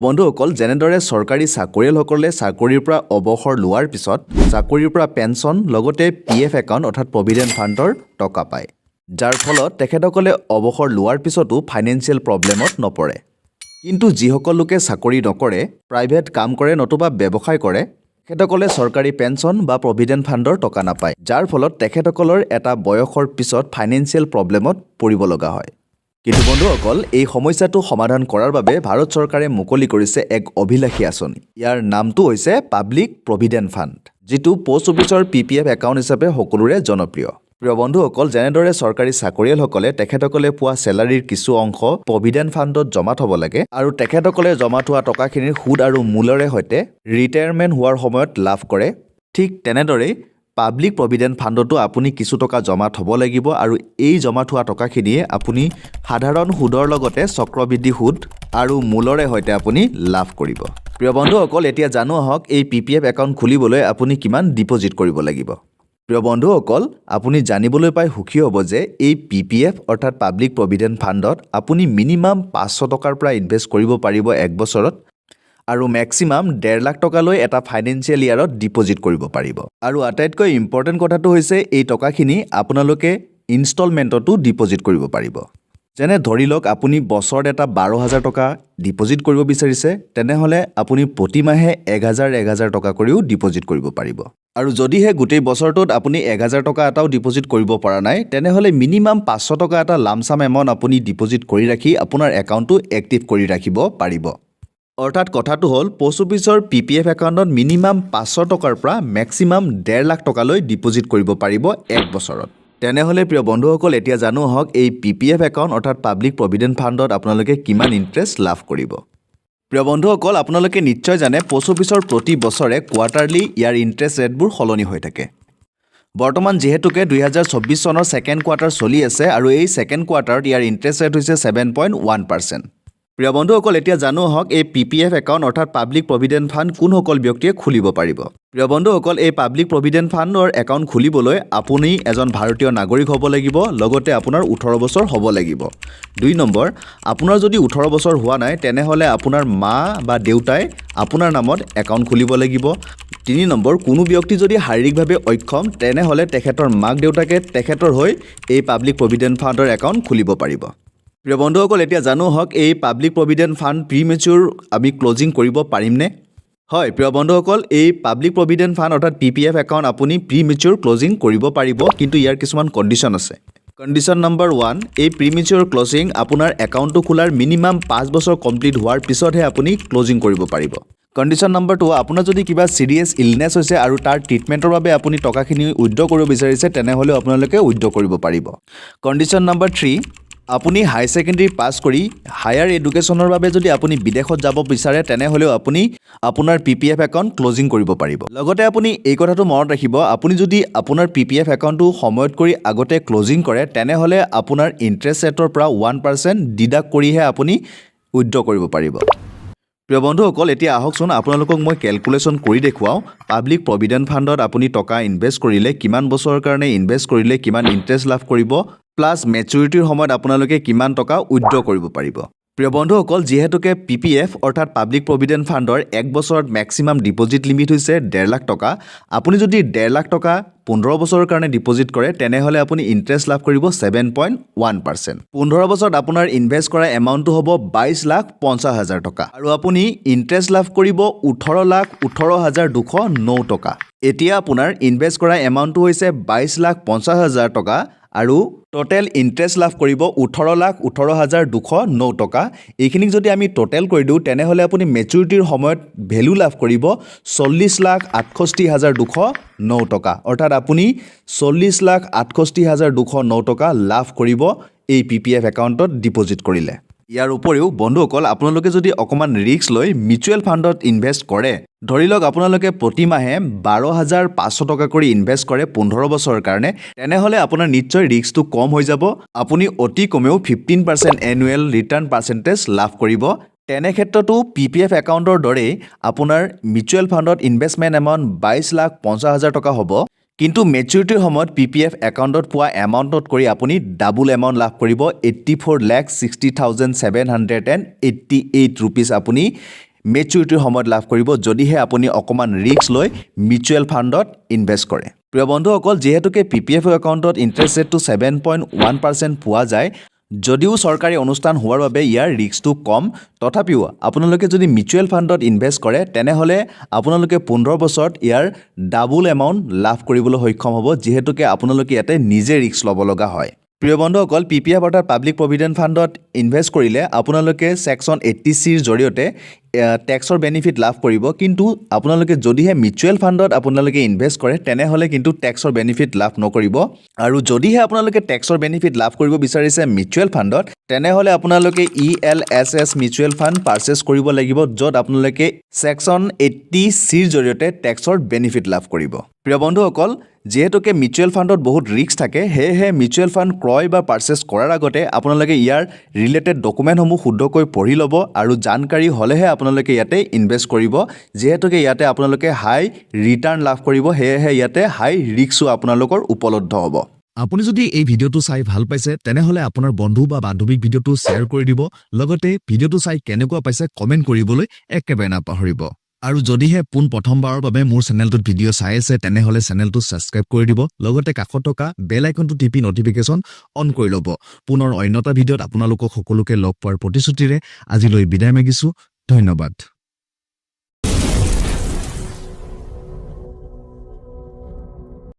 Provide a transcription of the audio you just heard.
বন্ধুসকল যেনেদৰে চৰকাৰী চাকৰিয়ালসকলে চাকৰিৰ পৰা অৱসৰ লোৱাৰ পিছত চাকৰিৰ পৰা পেঞ্চন লগতে পিএফ একাউণ্ট অৰ্থাৎ প্ৰভিডেণ্ট ফাণ্ডৰ টকা পায় যাৰ ফলত তেখেতসকলে অৱসৰ লোৱাৰ পিছতো ফাইনেন্সিয়েল প্ৰব্লেমত নপৰে কিন্তু যিসকল লোকে চাকৰি নকৰে প্ৰাইভেট কাম কৰে নতুবা ব্যৱসায় কৰে তেখেতসকলে চৰকাৰী পেঞ্চন বা প্ৰভিডেণ্ট ফাণ্ডৰ টকা নাপায় যাৰ ফলত তেখেতসকলৰ এটা বয়সৰ পিছত ফাইনেন্সিয়েল প্ৰব্লেমত পৰিব লগা হয় কিন্তু বন্ধুসকল এই সমস্যাটো সমাধান কৰাৰ বাবে ভাৰত চৰকাৰে মুকলি কৰিছে এক অভিলাষী আঁচনি ইয়াৰ নামটো হৈছে পাব্লিক প্ৰভিডেণ্ট ফাণ্ড যিটো পোষ্ট অফিচৰ পিপিএফ একাউণ্ট হিচাপে সকলোৰে জনপ্ৰিয় প্ৰিয় বন্ধুসকল যেনেদৰে চৰকাৰী চাকৰিয়ালসকলে তেখেতসকলে পোৱা চেলাৰীৰ কিছু অংশ প্ৰভিডেণ্ট ফাণ্ডত জমা থ'ব লাগে আৰু তেখেতসকলে জমা থোৱা টকাখিনিৰ সুদ আৰু মূলৰে সৈতে ৰিটায়াৰমেণ্ট হোৱাৰ সময়ত লাভ কৰে ঠিক তেনেদৰেই পাব্লিক প্ৰভিডেণ্ট ফাণ্ডতো আপুনি কিছু টকা জমা থ'ব লাগিব আৰু এই জমা থোৱা টকাখিনিয়ে আপুনি সাধাৰণ সুদৰ লগতে চক্ৰবৃদ্ধি সুদ আৰু মূলৰে সৈতে আপুনি লাভ কৰিব প্ৰিয় বন্ধুসকল এতিয়া জানো আহক এই পিপিএফ একাউণ্ট খুলিবলৈ আপুনি কিমান ডিপ'জিট কৰিব লাগিব প্ৰিয় বন্ধুসকল আপুনি জানিবলৈ পাই সুখী হ'ব যে এই পিপিএফ অৰ্থাৎ পাব্লিক প্ৰভিডেণ্ট ফাণ্ডত আপুনি মিনিমাম 500 টকাৰ পৰা ইনভেষ্ট কৰিব পাৰিব এক বছৰত আৰু মেক্সিমাম 1.5 লাখ টকালৈ এটা ফাইনেন্সিয়েল ইয়াৰত ডিপ'জিট কৰিব পাৰিব আৰু আটাইতকৈ ইম্পৰ্টেণ্ট কথাটো হৈছে এই টকাখিনি আপোনালোকে ইনষ্টলমেণ্টতো ডিপ'জিট কৰিব পাৰিব যেনে ধৰি লওক আপুনি বছৰত এটা 12,000 টকা ডিপ'জিট কৰিব বিচাৰিছে তেনেহ'লে আপুনি প্ৰতিমাহে 1,000 টকা কৰিও ডিপ'জিট কৰিব পাৰিব আৰু যদিহে গোটেই বছৰটোত আপুনি 1,000 টকা এটাও ডিপ'জিট কৰিব পৰা নাই তেনেহ'লে মিনিমাম 500 টকা এটা লামচাম এমাউণ্ট আপুনি ডিপ'জিট কৰি ৰাখি আপোনাৰ একাউণ্টটো এক্টিভ কৰি ৰাখিব পাৰিব অৰ্থাৎ কথাটো হ'ল পোষ্ট অফিচৰ পিপিএফ একাউণ্টত মিনিমাম 500 টকাৰ পৰা মেক্সিমাম 1.5 লাখ টকালৈ ডিপ'জিট কৰিব পাৰিব এক বছৰত তেনেহ'লে প্ৰিয় বন্ধুসকল এতিয়া জানো আহক এই পিপিএফ একাউণ্ট অৰ্থাৎ পাব্লিক প্ৰভিডেণ্ট ফাণ্ডত আপোনালোকে কিমান ইণ্টাৰেষ্ট লাভ কৰিব প্ৰিয় বন্ধুসকল আপোনালোকে নিশ্চয় জানে পোষ্ট অফিচৰ প্ৰতি বছৰে কোৱাৰ্টাৰলি ইয়াৰ ইণ্টাৰেষ্ট ৰেটবোৰ সলনি হৈ থাকে বৰ্তমান যিহেতুকে 2024 চনৰ ছেকেণ্ড কোৱাৰ্টাৰ চলি আছে আৰু এই ছেকেণ্ড কোৱাৰ্টাৰত ইয়াৰ ইণ্টাৰেষ্ট ৰেট হৈছে 7.1%। প্ৰিয় বন্ধুসকল এতিয়া জানো আহক এই পিপিএফ একাউণ্ট অৰ্থাৎ পাব্লিক প্ৰভিডেণ্ট ফাণ্ড কোনসকল ব্যক্তিয়ে খুলিব পাৰিব প্ৰিয় বন্ধুসকল এই পাব্লিক প্ৰভিডেণ্ট ফাণ্ডৰ একাউণ্ট খুলিবলৈ আপুনি এজন ভাৰতীয় নাগৰিক হ'ব লাগিব লগতে আপোনাৰ 18 বছৰ হ'ব লাগিব 2 নম্বৰ আপোনাৰ যদি 18 বছৰ হোৱা নাই তেনেহ'লে আপোনাৰ মা বা দেউতাই আপোনাৰ নামত একাউণ্ট খুলিব লাগিব 3 নম্বৰ কোনো ব্যক্তি যদি শাৰীৰিকভাৱে অক্ষম তেনেহ'লে তেখেতৰ মাক দেউতাকে তেখেতৰ হৈ এই পাব্লিক প্ৰভিডেণ্ট ফাণ্ডৰ একাউণ্ট খুলিব পাৰিব প্ৰিয় বন্ধুসকল এতিয়া জানো আহক এই পাব্লিক প্ৰভিডেণ্ট ফাণ্ড প্ৰিমেচিউৰ আমি ক্লজিং কৰিব পাৰিমনে হয় প্ৰিয় বন্ধুসকল এই পাব্লিক প্ৰভিডেণ্ট ফাণ্ড অৰ্থাৎ পিপিএফ একাউণ্ট আপুনি প্ৰিমেচিউৰ ক্লজিং কৰিব পাৰিব কিন্তু ইয়াৰ কিছুমান কণ্ডিশ্যন আছে কণ্ডিশ্যন নম্বৰ 1 এই প্ৰিমেচিউৰ ক্লজিং আপোনাৰ একাউণ্টটো খোলাৰ মিনিমাম 5 বছৰ কমপ্লিট হোৱাৰ পিছতহে আপুনি ক্লজিং কৰিব পাৰিব কণ্ডিশ্যন নম্বৰ 2 আপোনাৰ যদি কিবা চিৰিয়াছ ইলনেছ হৈছে আৰু তাৰ ট্ৰিটমেণ্টৰ বাবে আপুনি টকাখিনি উইথড্ৰ কৰিব বিচাৰিছে তেনেহ'লে আপোনালোকে উইথড্ৰ কৰিব পাৰিব কণ্ডিশ্যন নম্বৰ 3 আপুনি হাই ছেকেণ্ডেৰী পাছ কৰি হায়াৰ এডুকেশ্যনৰ বাবে যদি আপুনি বিদেশত যাব বিচাৰে তেনেহ'লেও আপুনি আপোনাৰ পিপিএফ একাউণ্ট ক্লজিং কৰিব পাৰিব লগতে আপুনি এই কথাটো মনত ৰাখিব আপুনি যদি আপোনাৰ পিপিএফ একাউণ্টটো সময়ত কৰি আগতে ক্লজিং কৰে তেনেহ'লে আপোনাৰ ইণ্টাৰেষ্ট ৰেটৰ পৰা 1% ডিডাক্ট কৰিহে আপুনি উইথড্ৰ কৰিব পাৰিব প্ৰিয় বন্ধুসকল এতিয়া আহকচোন আপোনালোকক মই কেলকুলেশ্যন কৰি দেখুৱাওঁ পাব্লিক প্ৰভিডেণ্ট ফাণ্ডত আপুনি টকা ইনভেষ্ট কৰিলে কিমান বছৰৰ কাৰণে ইনভেষ্ট কৰিলে কিমান ইণ্টাৰেষ্ট লাভ কৰিব প্লাছ মেচুৰিটিৰ সময়ত আপোনালোকে কিমান টকা উইথড্ৰ কৰিব পাৰিব প্ৰিয় বন্ধুসকল যিহেতুকে পিপিএফ অৰ্থাৎ পাব্লিক প্ৰভিডেণ্ট ফাণ্ডৰ এক বছৰত মেক্সিমাম ডিপ'জিট লিমিট হৈছে 1.5 লাখ টকা আপুনি যদি 1.5 লাখ টকা 15 বছৰৰ কাৰণে ডিপ'জিট কৰে তেনেহ'লে আপুনি ইণ্টাৰেষ্ট লাভ কৰিব 7.1% 15 বছৰত আপোনাৰ ইনভেষ্ট কৰা এমাউণ্টটো হ'ব 22,50,000 টকা আৰু আপুনি ইণ্টাৰেষ্ট লাভ কৰিব 18,18,209 টকা এতিয়া আপোনাৰ ইনভেষ্ট কৰা এমাউণ্টটো হৈছে 22,50,000 টকা আৰু টোটেল ইণ্টাৰেষ্ট লাভ কৰিব 18,18,209 টকা এইখিনিক যদি আমি টোটেল কৰি দিওঁ তেনেহ'লে আপুনি মেচুৰিটিৰ সময়ত ভেলু লাভ কৰিব 40,68,209 টকা অৰ্থাৎ আপুনি 40,68,209 টকা লাভ কৰিব এই পিপিএফ একাউণ্টত ডিপ'জিট কৰিলে ইয়াৰ উপৰিও বন্ধুসকল আপোনালোকে যদি অকণমান ৰিস্ক লৈ মিউচুৱেল ফাণ্ডত ইনভেষ্ট কৰে ধৰি লওক আপোনালোকে প্ৰতিমাহে 12,500 টকা কৰি ইনভেষ্ট কৰে 15 বছৰৰ কাৰণে তেনেহ'লে আপোনাৰ নিশ্চয় ৰিস্কটো কম হৈ যাব আপুনি অতি কমেও 15% এনুৱেল ৰিটাৰ্ণ পাৰ্চেণ্টেজ লাভ কৰিব তেনে ক্ষেত্ৰতো পিপিএফ একাউণ্টৰ দৰেই আপোনাৰ মিউচুৱেল ফাণ্ডত ইনভেষ্টমেণ্ট এমাউণ্ট 22,50,000 টকা হ'ব কিন্তু মেচুৰিটিৰ সময়ত PPF একাউণ্টত পোৱা এমাউণ্টত কৰি আপুনি ডাবল এমাউণ্ট লাভ কৰিব 84,60,788 ৰুপিজ আপুনি মেচুৰিটিৰ সময়ত লাভ কৰিব যদিহে আপুনি অকণমান ৰিস্ক লৈ মিউচুৱেল ফাণ্ডত ইনভেষ্ট কৰে প্ৰিয় বন্ধুসকল যিহেতুকে PPF একাউণ্টত ইণ্টাৰেষ্ট ৰেটটো 7.1% পোৱা যায় যদিও চৰকাৰী অনুষ্ঠান হোৱাৰ বাবে ইয়াৰ ৰিস্কটো কম তথাপিও আপোনালোকে যদি মিউচুৱেল ফাণ্ডত ইনভেষ্ট কৰে তেনেহ'লে আপোনালোকে 15 বছৰত ইয়াৰ ডাবল এমাউণ্ট লাভ কৰিবলৈ সক্ষম হ'ব যিহেতুকে আপোনালোকে ইয়াতে নিজে ৰিস্ক ল'ব লগা হয় প্ৰিয় বন্ধুসকল PPF অৰ্থাৎ পাব্লিক প্ৰভিডেণ্ট ফাণ্ডত ইনভেষ্ট কৰিলে আপোনালোকে ছেকশ্যন 80Cৰ জৰিয়তে টেক্সৰ বেনিফিট লাভ কৰিব কিন্তু আপোনালোকে যদিহে মিউচুৱেল ফাণ্ডত আপোনালোকে ইনভেষ্ট কৰে তেনেহ'লে কিন্তু টেক্সৰ বেনিফিট লাভ নকৰিব আৰু যদিহে আপোনালোকে টেক্সৰ বেনিফিট লাভ কৰিব বিচাৰিছে মিউচুৱেল ফাণ্ডত তেনেহ'লে আপোনালোকে ELSS মিউচুৱেল ফাণ্ড পাৰ্চেছ কৰিব লাগিব য'ত আপোনালোকে ছেকশ্যন 80Cৰ জৰিয়তে টেক্সৰ বেনিফিট লাভ কৰিব প্ৰিয় বন্ধুসকল যেহেতুকে মিউচুৱেল ফাণ্ডত বহুত ৰিস্ক থাকে সেয়েহে মিউচুৱেল ফাণ্ড ক্ৰয় বা পাৰ্চেছ কৰাৰ আগতে আপোনালোকে ইয়াৰ ৰিলেটেড ডকুমেণ্টসমূহ শুদ্ধকৈ পঢ়ি ল'ব আৰু জানকাৰী হ'লেহে আপোনালোকে ইয়াতে ইনভেষ্ট কৰিব যেহেতুকে ইয়াতে আপোনালোকে হাই ৰিটাৰ্ণ লাভ কৰিব সেয়েহে ইয়াতে হাই ৰিস্কো আপোনালোকৰ উপলব্ধ হ'ব আপুনি যদি এই ভিডিঅ'টো চাই ভাল পাইছে তেনেহ'লে আপোনাৰ বন্ধু বা বান্ধৱীক ভিডিঅ'টো শ্বেয়াৰ কৰি দিব লগতে ভিডিঅ'টো চাই কেনেকুৱা পাইছে কমেণ্ট কৰিবলৈ একেবাৰে নাপাহৰিব আৰু যদিহে প্ৰথমবাৰৰ বাবে মোৰ চেনেলটোত ভিডিঅ' চাই আছে তেনেহ'লে চেনেলটো ছাবস্ক্ৰাইব কৰি দিব লগতে কাষত থকা বেল আইকনটো টিপি নটিফিকেশ্যন অন কৰি ল'ব পুনৰ অন্য এটা ভিডিঅ'ত আপোনালোকক সকলোকে লগ পোৱাৰ প্ৰতিশ্ৰুতিৰে আজিলৈ বিদায় মাগিছোঁ ধন্যবাদ